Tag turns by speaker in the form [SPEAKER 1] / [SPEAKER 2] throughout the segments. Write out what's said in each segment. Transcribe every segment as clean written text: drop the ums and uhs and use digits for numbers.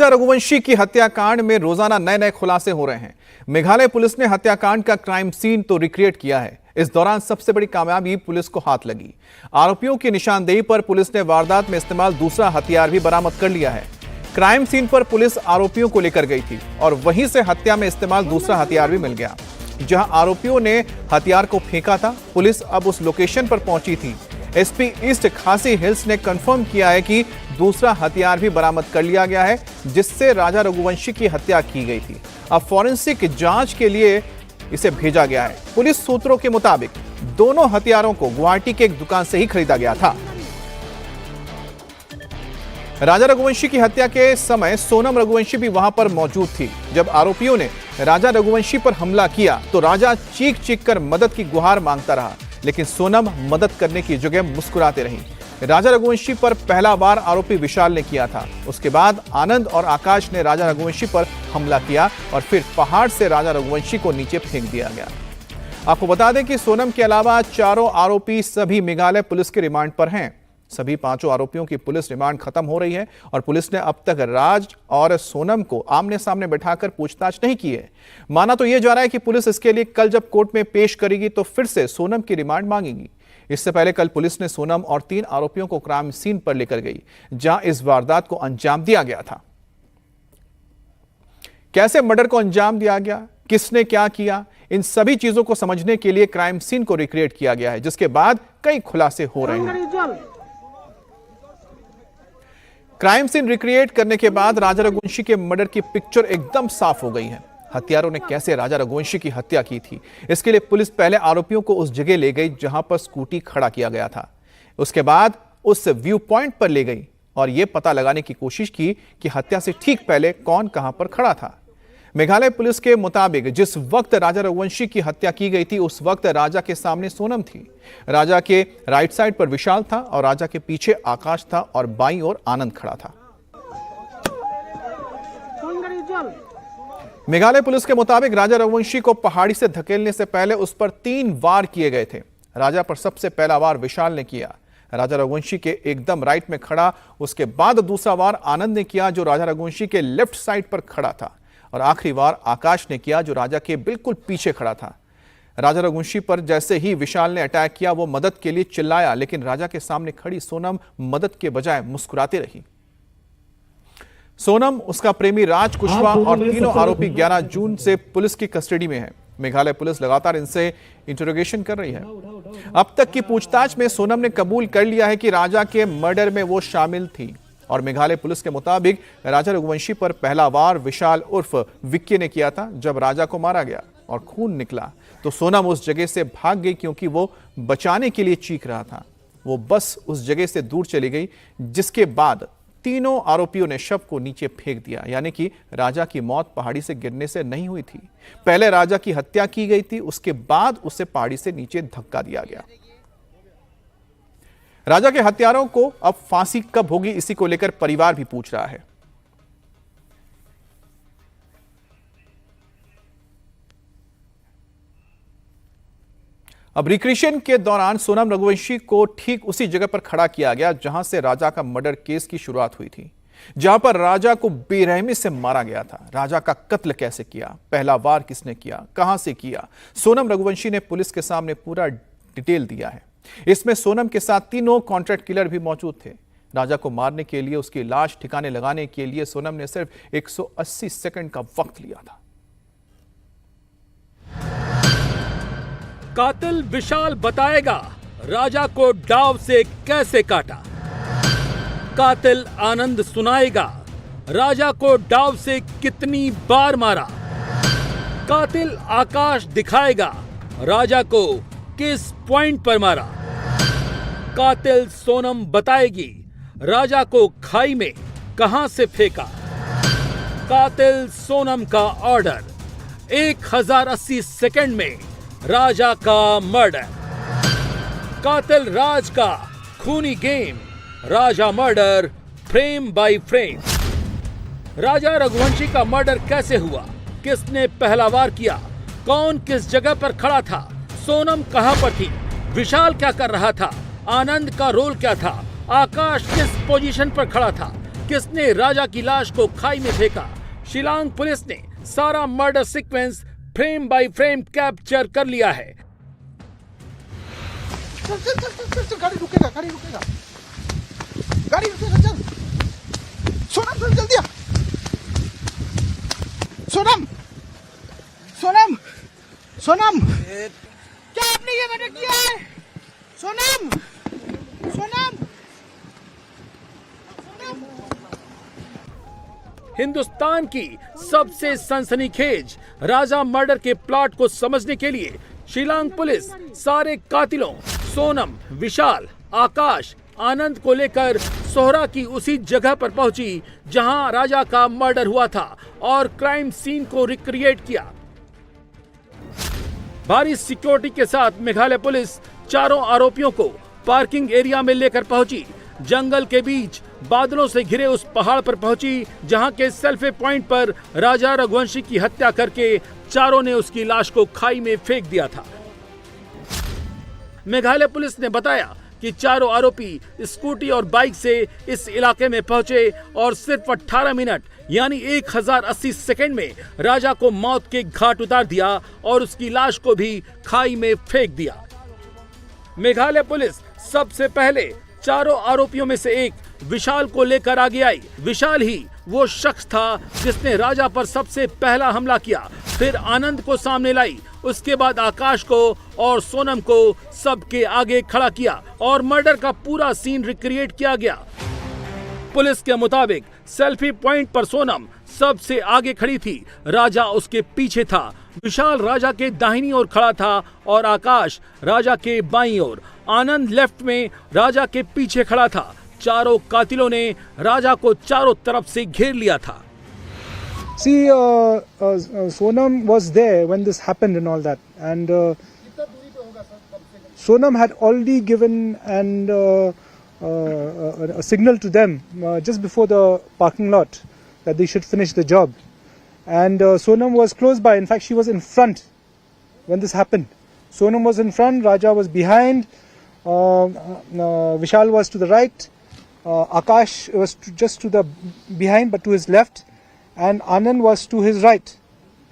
[SPEAKER 1] राजा रघुवंशी की हत्याकांड में रोजाना नए नए खुलासे हो रहे हैं। मेघालय पुलिस ने हत्याकांड का क्राइम सीन तो रिक्रिएट किया है। इस दौरान सबसे बड़ी कामयाबी पुलिस को हाथ लगी। आरोपियों की निशानदेही पर पुलिस ने वारदात में इस्तेमाल दूसरा हथियार भी बरामद कर लिया है। क्राइम सीन पर पुलिस आरोपियों को लेकर गई थी और वहीं से हत्या में इस्तेमाल दूसरा हथियार भी मिल गया। जहां आरोपियों ने हथियार को फेंका था, पुलिस अब उस लोकेशन पर पहुंची थी। एसपी ईस्ट खासी हिल्स ने कंफर्म किया है कि दूसरा हथियार भी बरामद कर लिया गया है, जिससे राजा रघुवंशी की हत्या की गई थी। अब फॉरेंसिक जांच के लिए इसे भेजा गया है। पुलिस सूत्रों के मुताबिक दोनों हथियारों को गुवाहाटी की एक दुकान से ही खरीदा गया था। राजा रघुवंशी की हत्या के समय सोनम रघुवंशी भी वहां पर मौजूद थी। जब आरोपियों ने राजा रघुवंशी पर हमला किया तो राजा चीख चीख कर मदद की गुहार मांगता रहा, लेकिन सोनम मदद करने की जगह मुस्कुराते रही। राजा रघुवंशी पर पहला वार आरोपी विशाल ने किया था। उसके बाद आनंद और आकाश ने राजा रघुवंशी पर हमला किया और फिर पहाड़ से राजा रघुवंशी को नीचे फेंक दिया गया। आपको बता दें कि सोनम के अलावा चारों आरोपी सभी मेघालय पुलिस के रिमांड पर हैं। सभी पांचों आरोपियों की पुलिस रिमांड खत्म हो रही है और पुलिस ने अब तक राज और सोनम को आमने सामने बैठाकर पूछताछ नहीं की है। माना तो यह जा रहा है कि पुलिस इसके लिए कल जब कोर्ट में पेश करेगी तो फिर से सोनम की रिमांड मांगेगी। इससे पहले कल पुलिस ने सोनम और 3 आरोपियों को क्राइम सीन पर लेकर गई, जहां इस वारदात को अंजाम दिया गया था। कैसे मर्डर को अंजाम दिया गया, किसने क्या किया, इन सभी चीजों को समझने के लिए क्राइम सीन को रिक्रिएट किया गया है, जिसके बाद कई खुलासे हो रहे हैं। क्राइम सीन रिक्रिएट करने के बाद राजा रघुवंशी के मर्डर की पिक्चर एकदम साफ हो गई है। हत्यारों ने कैसे राजा रघुवंशी की हत्या की थी, इसके लिए पुलिस पहले आरोपियों को उस जगह ले गई जहां पर स्कूटी खड़ा किया गया था। उसके बाद उस व्यू पॉइंट पर ले गई और यह पता लगाने की कोशिश की कि हत्या से ठीक पहले कौन कहां पर खड़ा था। मेघालय पुलिस के मुताबिक जिस वक्त राजा रघुवंशी की हत्या की गई थी, उस वक्त राजा के सामने सोनम थी। राजा के राइट साइड पर विशाल था और राजा के पीछे आकाश था और बाईं ओर आनंद खड़ा था। मेघालय पुलिस के मुताबिक राजा रघुवंशी को पहाड़ी से धकेलने से पहले उस पर 3 वार किए गए थे। राजा पर सबसे पहला वार विशाल ने किया, राजा रघुवंशी के एकदम राइट में खड़ा। उसके बाद दूसरा वार आनंद ने किया, जो राजा रघुवंशी के लेफ्ट साइड पर खड़ा था, और आखिरी वार आकाश ने किया, जो राजा के बिल्कुल पीछे खड़ा था। राजा रघुवंशी पर जैसे ही विशाल ने अटैक किया, वो मदद के लिए चिल्लाया, लेकिन राजा के सामने खड़ी सोनम मदद के बजाय मुस्कुराती रही। सोनम, उसका प्रेमी राज कुशवाहा और तीनों आरोपी 11 जून से पुलिस की कस्टडी में है। मेघालय पुलिस लगातार इनसे इंटरोगेशन कर रही है। अब तक की पूछताछ में सोनम ने कबूल कर लिया है कि राजा के मर्डर में वो शामिल थी और मेघालय पुलिस के मुताबिक राजा रघुवंशी पर पहला वार विशाल उर्फ विक्की ने किया था। जब राजा को मारा गया और खून निकला तो सोनम उस जगह से भाग गई, क्योंकि वो बचाने के लिए चीख रहा था। वो बस उस जगह से दूर चली गई, जिसके बाद तीनों आरोपियों ने शव को नीचे फेंक दिया। यानी कि राजा की मौत पहाड़ी से गिरने से नहीं हुई थी। पहले राजा की हत्या की गई थी, उसके बाद उसे पहाड़ी से नीचे धक्का दिया गया। राजा के हत्यारों को अब फांसी कब होगी, इसी को लेकर परिवार भी पूछ रहा है। अब रिक्रिएशन के दौरान सोनम रघुवंशी को ठीक उसी जगह पर खड़ा किया गया जहां से राजा का मर्डर केस की शुरुआत हुई थी, जहां पर राजा को बेरहमी से मारा गया था। राजा का कत्ल कैसे किया, पहला वार किसने किया, कहां से किया, सोनम रघुवंशी ने पुलिस के सामने पूरा डिटेल दिया है। इसमें सोनम के साथ 3 कॉन्ट्रैक्ट किलर भी मौजूद थे। राजा को मारने के लिए, उसकी लाश ठिकाने लगाने के लिए सोनम ने सिर्फ 180 सेकंड का वक्त लिया था।
[SPEAKER 2] कातिल विशाल बताएगा राजा को डाव से कैसे काटा। कातिल आनंद सुनाएगा राजा को डाव से कितनी बार मारा। कातिल आकाश दिखाएगा राजा को किस पॉइंट पर मारा। कातिल सोनम बताएगी राजा को खाई में कहां से फेंका। कातिल सोनम का ऑर्डर, 1080 सेकंड में राजा का मर्डर। कातिल राज का खूनी game, Raja murder frame by frame. Raja Raghuvanshi का मर्डर कैसे हुआ, किसने पहला वार किया, कौन किस जगह पर खड़ा था, सोनम कहां पर थी, विशाल क्या कर रहा था, आनंद का रोल क्या था, आकाश किस पोजीशन पर खड़ा था, किसने राजा की लाश को खाई में फेंका? शिलांग पुलिस ने सारा murder sequence frame by frame capture कर लिया है।
[SPEAKER 3] चल चल चल चल चल, गाड़ी रुकेगा चल। सोनम चल जल्दी आ। सोनम क्या आपने ये मर्डर किया है? सोनम।
[SPEAKER 2] हिंदुस्तान की सबसे सनसनीखेज राजा मर्डर के प्लॉट को समझने के लिए शिलांग पुलिस सारे कातिलों सोनम, विशाल, आकाश, आनंद को लेकर सोहरा की उसी जगह पर पहुंची जहां राजा का मर्डर हुआ था और क्राइम सीन को रिक्रिएट किया। भारी सिक्योरिटी के साथ मेघालय पुलिस चारों आरोपियों को पार्किंग एरिया में लेकर पहुंची। जंगल के बीच बादलों से घिरे उस पहाड़ पर पहुंची जहां के सेल्फी पॉइंट पर राजा रघुवंशी की हत्या करके चारों ने उसकी लाश को खाई में फेंक दिया था। मेघालय पुलिस ने बताया कि चारों आरोपी स्कूटी और बाइक से इस इलाके में पहुंचे और सिर्फ 18 मिनट यानी 1080 सेकंड में राजा को मौत के घाट उतार दिया और उसकी लाश को भी खाई में फेंक दिया। मेघालय पुलिस सबसे पहले चारों आरोपियों में से एक विशाल को लेकर आगे आई। विशाल ही वो शख्स था जिसने राजा पर सबसे पहला हमला किया, फिर आनंद को सामने लाई, उसके बाद आकाश को और सोनम को सबके आगे खड़ा किया और मर्डर का पूरा सीन रिक्रिएट किया गया। पुलिस के मुताबिक सेल्फी पॉइंट पर सोनम सबसे आगे खड़ी थी, राजा उसके पीछे था, विशाल राजा के दाहिनी ओर खड़ा था और आकाश राजा के बाईं ओर, आनंद लेफ्ट में राजा के पीछे खड़ा था। चारों कातिलों ने राजा को चारों तरफ से घेर लिया था।
[SPEAKER 3] See, Sonam was there when this happened and all that, and Sonam had already given a signal to them just before the parking lot that they should finish the job, and Sonam was close by. In fact, she was in front when this happened. Sonam was in front, Raja was behind, Vishal was to the right, Akash was just to the behind but to his left, and Anand was to his right,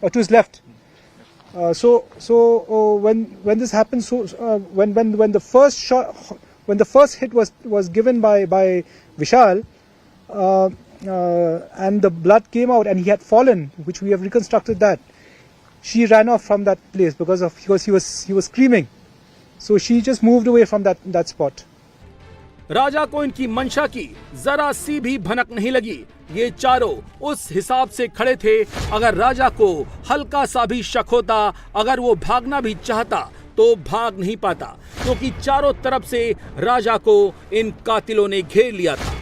[SPEAKER 3] to his left. When this happened, when the first shot, when the first hit was given by Vishal, and the blood came out and he had fallen, which we have reconstructed that, she ran off from that place because he was screaming. So she just moved away from that spot.
[SPEAKER 2] राजा को इनकी मंशा की जरा सी भी भनक नहीं लगी। ये चारों उस हिसाब से खड़े थे, अगर राजा को हल्का सा भी शक होता, अगर वो भागना भी चाहता तो भाग नहीं पाता, क्योंकि चारों तरफ से राजा को इन कातिलों ने घेर लिया था।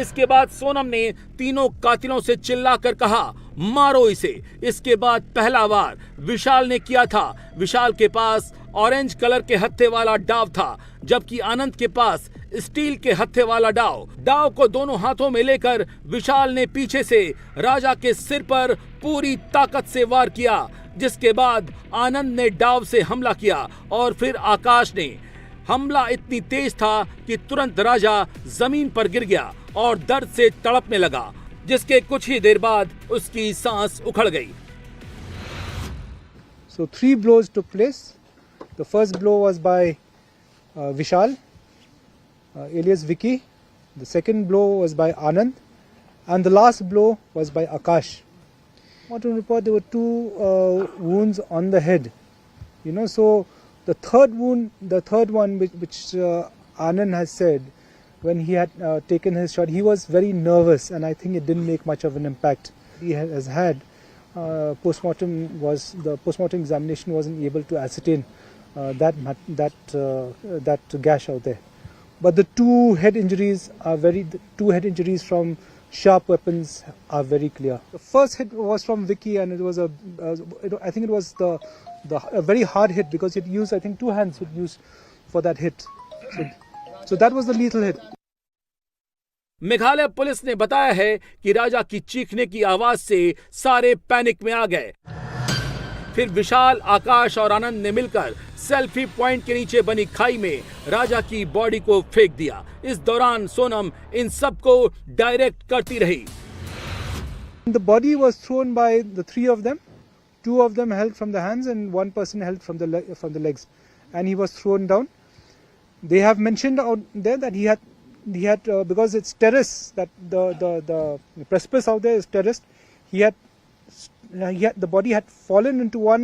[SPEAKER 2] इसके बाद सोनम ने तीनों कातिलों से चिल्लाकर कहा, मारो इसे। इसके बाद पहला वार विशाल ने किया था। विशाल के पास ऑरेंज कलर के हत्थे वाला डाव था, जबकि आनंद के पास स्टील के हत्थे वाला डाव को दोनों हाथों में लेकर विशाल ने पीछे से राजा के सिर पर पूरी ताकत से वार किया, जिसके बाद आनंद ने डाव से हमला किया और फिर आकाश ने। हमला इतनी तेज था कि तुरंत राजा जमीन पर गिर गया और दर्द से तड़पने लगा, जिसके कुछ ही देर बाद उसकी सांस उखड़ गई।
[SPEAKER 3] So 3 blows took place. The first blow was by Vishal, alias Vicky. The second blow was by Anand, and the last blow was by Akash. Mortem report, there were 2 wounds on the head. So the third one which Anand has said, when he had taken his shot, he was very nervous, and I think it didn't make much of an impact. He has had the postmortem examination wasn't able to ascertain that gash out there. But the two head injuries from sharp weapons are very clear. The first hit was from Vicky, and it was I think it was a very hard hit, because it used, I think, 2 hands it used for that hit. So that was the lethal hit.
[SPEAKER 2] Meghalaya police ने बताया है कि राजा की चीखने की आवाज से सारे पैनिक में आ गए। फिर विशाल, आकाश और आनंद ने मिलकर सेल्फी पॉइंट के नीचे बनी खाई में राजा की बॉडी को फेंक दिया। इस दौरान सोनम इन सबको डायरेक्ट करती रही।
[SPEAKER 3] The body was thrown by the three of them. Two of them held from the hands and one person held from the legs, and he was thrown down. They have mentioned out there that he had because it's terrace, that the precipice out there is terraced. The body had fallen into one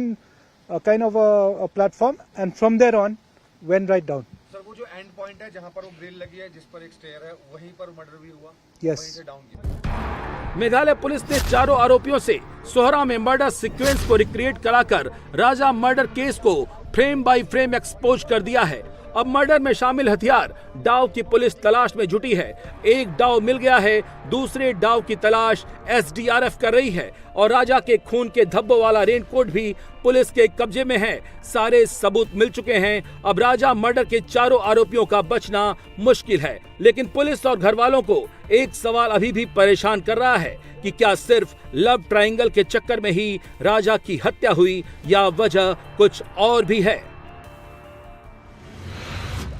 [SPEAKER 3] kind of a platform, and from there on went right down.
[SPEAKER 4] Sir वो जो and point है जहाँ पर वो grill लगी है, जिस पर एक स्टेयर है, वहीं पर मर्डर भी हुआ।
[SPEAKER 3] Yes.
[SPEAKER 4] वहीं से डाउन किया।
[SPEAKER 2] मेघालय पुलिस ने चारों आरोपियों से सोहरा में मर्डर सीक्वेंस को रिक्रिएट कराकर राजा मर्डर केस को फ्रेम बाय फ्रेम एक्सपोज कर दिया है। अब मर्डर में शामिल हथियार डाव की पुलिस तलाश में जुटी है। एक डाव मिल गया है, दूसरे डाव की तलाश एसडीआरएफ कर रही है और राजा के खून के धब्बों वाला रेनकोट भी पुलिस के कब्जे में है। सारे सबूत मिल चुके हैं। अब राजा मर्डर के चारों आरोपियों का बचना मुश्किल है, लेकिन पुलिस और घर वालों को एक सवाल अभी भी परेशान कर रहा है कि क्या सिर्फ लव ट्रायंगल के चक्कर में ही राजा की हत्या हुई या वजह कुछ और भी है।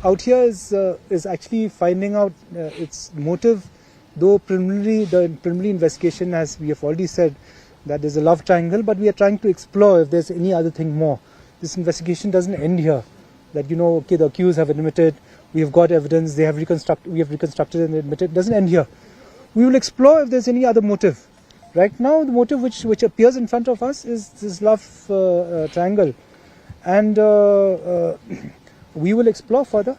[SPEAKER 3] Out here is actually finding out its motive, though the preliminary investigation, as we have already said, that there's a love triangle, but we are trying to explore if there's any other thing more. This investigation doesn't end here. That, you know, okay, the accused have admitted, we have got evidence, we have reconstructed and admitted. It doesn't end here. We will explore if there's any other motive. Right now, the motive which appears in front of us is this love triangle, and we will explore further.